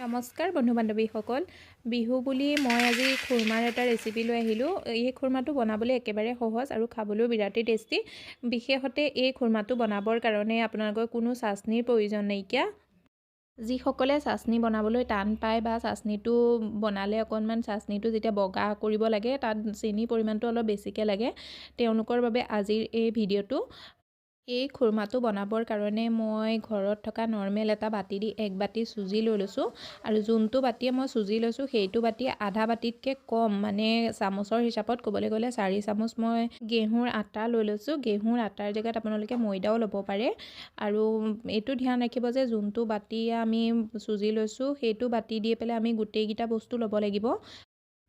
নমস্কাৰ বন্ধু বান্ধৱীসকল। বিহু বুলি মই আজি খুৰমাৰ এটা ৰেচিপি লৈ আহিলোঁ। এই খুৰমাটো বনাবলৈ একেবাৰে সহজ আৰু খাবলৈও বিৰাটেই টেষ্টি। বিশেষতে এই খুৰমাটো বনাবৰ কাৰণে আপোনালোকৰ কোনো চাচনিৰ প্ৰয়োজন নাইকিয়া। যিসকলে চাচনি বনাবলৈ টান পায় বা চাচনিটো বনালে অকণমান চাচনিটো যেতিয়া বগা কৰিব লাগে তাত চেনিৰ পৰিমাণটো অলপ বেছিকৈ লাগে, তেওঁলোকৰ বাবে আজিৰ এই ভিডিঅ'টো। এই খুৰমাটো বনাবৰ কাৰণে মই ঘৰত থকা নৰ্মেল এটা বাটি দি 1 বাটি চুজি লৈ লৈছোঁ। আৰু যোনটো বাটিয়ে মই চুজি লৈছোঁ সেইটো বাটিয়ে আধা বাটিতকৈ কম, মানে চামুচৰ হিচাপত ক'বলৈ গ'লে 4 চামুচ মই গেহুৰ আটা লৈ লৈছোঁ। গেহুৰ আটাৰ জেগাত আপোনালোকে ময়দাও ল'ব পাৰে। আৰু এইটো ধ্যান ৰাখিব যে যোনটো বাটিয়ে আমি চুজি লৈছোঁ সেইটো বাটি দি পেলাই আমি গোটেইকেইটা বস্তু ল'ব লাগিব।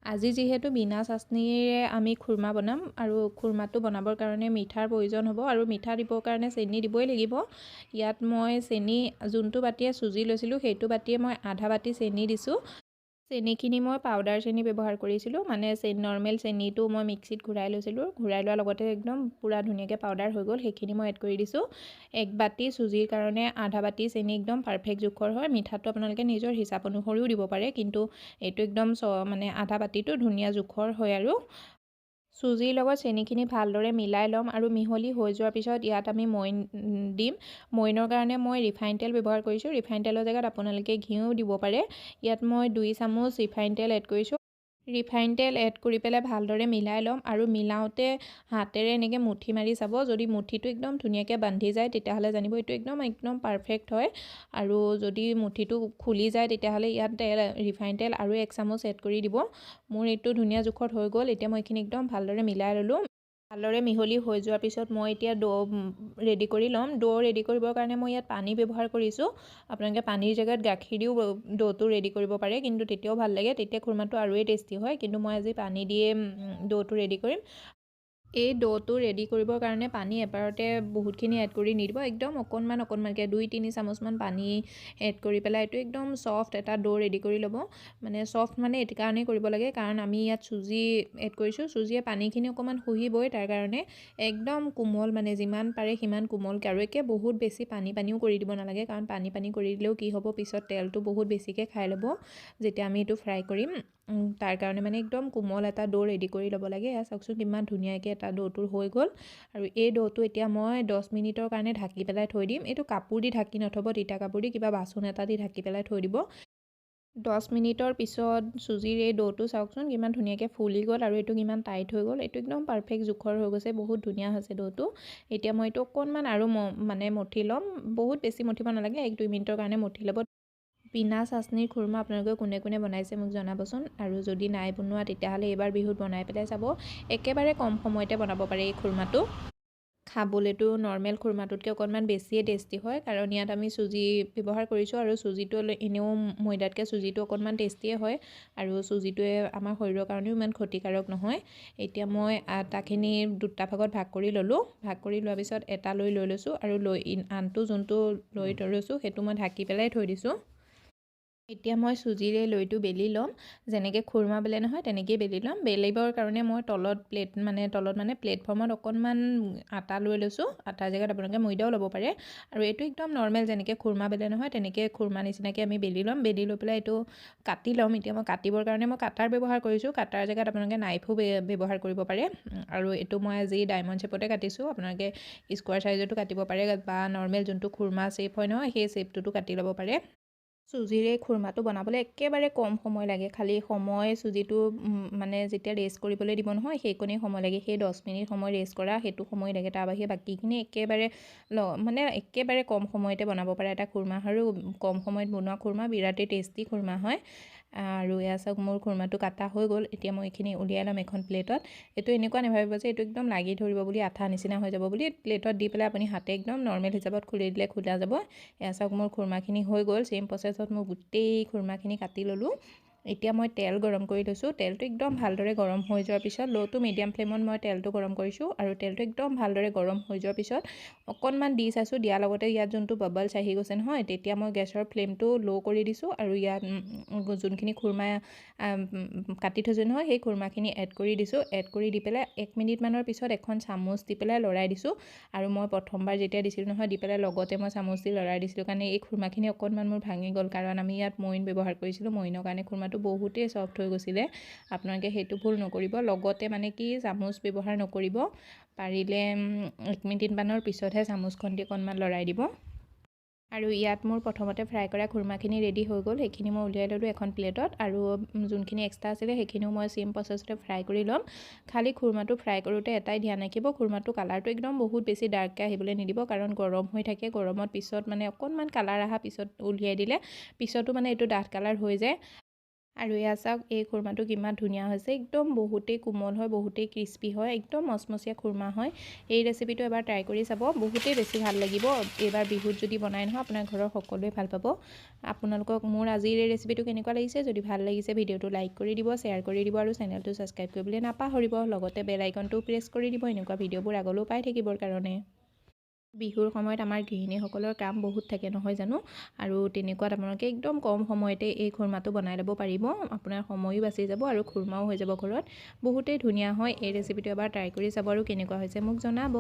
আজি যিহেতু বিনা চাচনিৰে আমি খুৰমা বনাম আৰু খুৰমাটো বনাবৰ কাৰণে মিঠাৰ প্ৰয়োজন হ'ব আৰু মিঠা দিবৰ কাৰণে চেনি দিবই লাগিব। ইয়াত মই চেনি যোনটো বাটিয়ে চুজি লৈছিলোঁ সেইটো বাটিয়ে মই আধা বাটি চেনি দিছোঁ। চেনিখিনি মই পাউডাৰ চেনি ব্যৱহাৰ কৰিছিলোঁ, মানে নৰ্মেল চেনিটো মই মিক্সিত ঘূৰাই লৈছিলোঁ। ঘূৰাই লোৱাৰ লগতে একদম পূৰা ধুনীয়াকৈ পাউডাৰ হৈ গ'ল, সেইখিনি মই এড কৰি দিছোঁ। 1 বাটি চুজিৰ কাৰণে আধা বাটি চেনি একদম পাৰফেক্ট জোখৰ হয়। মিঠাটো আপোনালোকে নিজৰ হিচাপ অনুসৰিও দিব পাৰে, কিন্তু এইটো একদম মানে আধা বাটিটো ধুনীয়া জোখৰ হয়। আৰু চুজিৰ লগত চেনিখিনি ভালদৰে মিলাই ল'ম আৰু মিহলি হৈ যোৱাৰ পিছত ইয়াত আমি মইন দিম। মইনৰ কাৰণে মই ৰিফাইন তেল ব্যৱহাৰ কৰিছোঁ। ৰিফাইন তেলৰ জেগাত আপোনালোকে ঘিউ দিব পাৰে। ইয়াত মই 2 চামুচ ৰিফাইন তেল এড কৰিছোঁ। ৰিফাইন তেল এড কৰি পেলাই ভালদৰে মিলাই ল'ম আৰু মিলাওঁতে হাতেৰে এনেকৈ মুঠি মাৰি চাব। যদি মুঠিটো একদম ধুনীয়াকৈ বান্ধি যায় তেতিয়াহ'লে জানিব এইটো একদম পাৰফেক্ট হয়। আৰু যদি মুঠিটো খুলি যায় তেতিয়াহ'লে ইয়াত ৰিফাইন তেল আৰু 1 চামুচ এড কৰি দিব। মোৰ এইটো ধুনীয়া জোখত হৈ গ'ল। এতিয়া মই এইখিনি একদম ভালদৰে মিলাই ল'লোঁ। ভালদৰে মিহলি হৈ যোৱাৰ পিছত মই এতিয়া ৰেডি কৰি ল'ম। ৰেডি কৰিবৰ কাৰণে মই ইয়াত পানী ব্যৱহাৰ কৰিছোঁ। আপোনালোকে পানীৰ জেগাত গাখীৰ দিও ডোটো ৰেডি কৰিব পাৰে, কিন্তু তেতিয়াও ভাল লাগে, তেতিয়া খুৰমাটো আৰুৱেই টেষ্টি হয়। কিন্তু মই আজি পানী দিয়ে ডোটো ৰেডি কৰিম। এই ডোটো ৰেডি কৰিবৰ কাৰণে পানী এবাৰতে বহুতখিনি এড কৰি নিদিব, একদম অকণমানকৈ 2-3 চামুচমান পানী এড কৰি পেলাই এইটো একদম ছফ্ট এটা ডো ৰেডি কৰি ল'ব। মানে ছফ্ট মানে এইটো কাৰণেই কৰিব লাগে কাৰণ আমি ইয়াত চুজি এড কৰিছোঁ। চুজিয়ে পানীখিনি অকণমান শুহিবই, তাৰ কাৰণে একদম কোমল, মানে যিমান পাৰে সিমান কোমলকৈ, আৰু একে বহুত বেছি পানীও কৰি দিব নালাগে, কাৰণ পানী কৰি দিলেও কি হ'ব, পিছত তেলটো বহুত বেছিকৈ খাই ল'ব যেতিয়া আমি এইটো ফ্ৰাই কৰিম। তাৰ কাৰণে মানে একদম কোমল এটা ডো ৰেডি কৰি ল'ব লাগে। এয়া চাওকচোন কিমান ধুনীয়াকৈ এটা ডোটোৰ হৈ গ'ল। আৰু এই ডোটো এতিয়া মই 10 মিনিটৰ কাৰণে ঢাকি পেলাই থৈ দিম। এইটো কাপোৰ দি ঢাকি নথ'ব, তিতা কাপোৰ দি, কিবা বাচন এটা দি ঢাকি পেলাই থৈ দিব। 10 মিনিটৰ পিছত চুজিৰ এই ডোটো চাওকচোন কিমান ধুনীয়াকৈ ফুলি গ'ল আৰু এইটো কিমান টাইট হৈ গ'ল। এইটো একদম পাৰফেক্ট জোখৰ হৈ গৈছে, বহুত ধুনীয়া হৈছে ডোটো। এতিয়া মই এইটো অকণমান আৰু মানে মঠি ল'ম। বহুত বেছি মঠিব নালাগে, 1-2 মিনিটৰ কাৰণে মঠি ল'ব। বিনা চাচনিৰ খুৰমা আপোনালোকে কোনে বনাইছে মোক জনাবচোন। আৰু যদি নাই বনোৱা তেতিয়াহ'লে এইবাৰ বিহুত বনাই পেলাই চাব। একেবাৰে কম সময়তে বনাব পাৰে এই খুৰমাটো। খাবলৈতো নৰ্মেল খুৰমাটোতকৈ অকণমান বেছিয়ে টেষ্টি হয়, কাৰণ ইয়াত আমি চুজি ব্যৱহাৰ কৰিছোঁ আৰু চুজিটো এনেও ময়দাতকৈ চুজিটো অকণমান টেষ্টিয়ে হয়। আৰু চুজিটোৱে আমাৰ শৰীৰৰ কাৰণেও ইমান ক্ষতিকাৰক নহয়। এতিয়া মই আটাখিনি 2টা ভাগত ভাগ কৰি ল'লোঁ। ভাগ কৰি লোৱাৰ পিছত এটা লৈ লৈছোঁ আৰু আনটো যোনটো লৈ লৈছোঁ সেইটো মই ঢাকি পেলাই থৈ দিছোঁ। এতিয়া মই চুজিৰে লৈটো বেলি ল'ম। যেনেকৈ খুৰমা বেলে নহয় তেনেকৈয়ে বেলি ল'ম। বেলিবৰ কাৰণে মই তলত প্লেটফৰ্মত অকণমান আটা লৈ লৈছোঁ। আটাৰ জেগাত আপোনালোকে ময়দাও ল'ব পাৰে। আৰু এইটো একদম নৰ্মেল যেনেকৈ খুৰমা বেলে নহয় তেনেকৈ খুৰমা নিচিনাকৈ আমি বেলি ল'ম। বেলি লৈ পেলাই এইটো কাটি ল'ম। এতিয়া মই কাটিবৰ কাৰণে কাটাৰ ব্যৱহাৰ কৰিছোঁ। কাটাৰ জেগাত আপোনালোকে নাইফো ব্যৱহাৰ কৰিব পাৰে। আৰু এইটো মই আজি ডায়মণ্ড শ্বেপতে কাটিছোঁ। আপোনালোকে স্কোৱাৰ চাইজতো কাটিব পাৰে বা নৰ্মেল যোনটো খুৰমা শ্বেপ হয় নহয় সেই শ্বেপটোতো কাটি ল'ব পাৰে। চুজিৰে খুৰমাটো বনাবলৈ একেবাৰে কম সময় লাগে। খালি চুজিটো মানে যেতিয়া ৰেষ্ট কৰিবলৈ দিব নহয় সেইকণেই সময় লাগে। সেই 10 মিনিট সময় ৰেষ্ট কৰা সেইটো সময় লাগে। তাৰ বাহিৰে বাকীখিনি একেবাৰে কম সময়তে বনাব পাৰে এটা খুৰমা। আৰু কম সময়ত বনোৱা খুৰমা বিৰাটেই টেষ্টি খুৰমা হয়। আৰু এয়া চাওক মোৰ খুৰমাটো কাটা হৈ গ'ল। এতিয়া মই এইখিনি উলিয়াই ল'ম এখন প্লেটত। এইটো এনেকুৱা নাভাবিব যে এইটো একদম লাগি ধৰিব বুলি, আঠা নিচিনা হৈ যাব বুলি। প্লেটত দি পেলাই আপুনি হাতে একদম নৰ্মেল হিচাপত খুলি দিলে খোলা যাব। এয়া চাওক মোৰ খুৰমাখিনি হৈ গ'ল। চেম প্ৰচেছত মই গোটেই খুৰমাখিনি কাটি ল'লোঁ। এতিয়া মই তেল গৰম কৰি লৈছোঁ। তেলটো একদম ভালদৰে গৰম হৈ যোৱাৰ পিছত ল' টু মিডিয়াম ফ্লেমত মই তেলটো গৰম কৰিছোঁ আৰু তেলটো একদম ভালদৰে গৰম হৈ যোৱাৰ পিছত অকণমান দি চাইছোঁ। দিয়াৰ লগতে ইয়াত যোনটো বাবলছ আহি গৈছে নহয়, তেতিয়া মই গেছৰ ফ্লেমটো ল' কৰি দিছোঁ আৰু ইয়াত যোনখিনি খুৰমা কাটি থৈছোঁ নহয়, সেই খুৰমাখিনি এড কৰি দিছোঁ। এড কৰি দি পেলাই 1 মিনিটমানৰ পিছত এখন চামুচ দি পেলাই লৰাই দিছোঁ। আৰু মই প্ৰথমবাৰ যেতিয়া দিছিলোঁ নহয়, দি পেলাই লগতে মই চামুচ দি লৰাই দিছিলোঁ কাৰণে এই খুৰমাখিনি অকণমান মোৰ ভাঙি গ'ল, কাৰণ আমি ইয়াত মইন ব্যৱহাৰ কৰিছিলোঁ। মইনৰ কাৰণে খুৰমাটো বহুতেই ছফ্ট হৈ গৈছিলে। আপোনালোকে সেইটো ভুল নকৰিব। লগতে মানে কি চামুচ ব্যৱহাৰ নকৰিব, পাৰিলে 1 মিনিটমানৰ পিছতহে চামুচখন দি অকণমান লৰাই দিব। আৰু ইয়াত মোৰ প্ৰথমতে ফ্ৰাই কৰা খুৰমাখিনি ৰেডি হৈ গ'ল। সেইখিনি মই উলিয়াই ল'লোঁ এখন প্লেটত, আৰু যোনখিনি এক্সট্ৰা আছিলে সেইখিনিও মই চেম প্ৰচেছতে ফ্ৰাই কৰি ল'ম। খালি খুৰমাটো ফ্ৰাই কৰোঁতে এটাই ধ্যান ৰাখিব, খুৰমাটো কালাৰটো একদম বহুত বেছি ডাৰ্ককৈ আহিবলৈ নিদিব, কাৰণ গৰম হৈ থাকে। গৰমত পিছত মানে অকণমান কালাৰ অহা পিছত উলিয়াই দিলে পিছতো মানে এইটো ডাঠ কালাৰ হৈ যায়। আৰু এয়া চাওক এই খুৰমাটো কিমান ধুনীয়া হৈছে, একদম বহুতেই কোমল হয়, বহুতেই ক্ৰিস্পি হয়, একদম মচমচীয়া খুৰমা হয়। এই ৰেচিপিটো এবাৰ ট্ৰাই কৰি চাব, বহুতেই বেছি ভাল লাগিব। এইবাৰ বিহুত যদি বনাই নহয়, আপোনাৰ ঘৰৰ সকলোৱে ভাল পাব। আপোনালোকক মোৰ আজিৰ এই ৰেচিপিটো কেনেকুৱা লাগিছে, যদি ভাল লাগিছে ভিডিঅ'টো লাইক কৰি দিব, শ্বেয়াৰ কৰি দিব আৰু চেনেলটো ছাবস্ক্ৰাইব কৰিবলৈ নাপাহৰিব। লগতে বেল আইকনটো প্ৰেছ কৰি দিব এনেকুৱা ভিডিঅ'বোৰ আগলৈও পাই থাকিবৰ কাৰণে। বিহুৰ সময়ত আমাৰ গৃহিণীসকলৰ কাম বহুত থাকে নহয় জানো, আৰু তেনেকুৱাত আপোনালোকে একদম কম সময়তে এই খুৰমাটো বনাই ল'ব পাৰিব। আপোনাৰ সময়ো বাচি যাব আৰু খুৰমাও হৈ যাব ঘৰত। বহুতেই ধুনীয়া হয়। এই ৰেচিপিটো এবাৰ ট্ৰাই কৰি চাব আৰু কেনেকুৱা হৈছে মোক জনাব।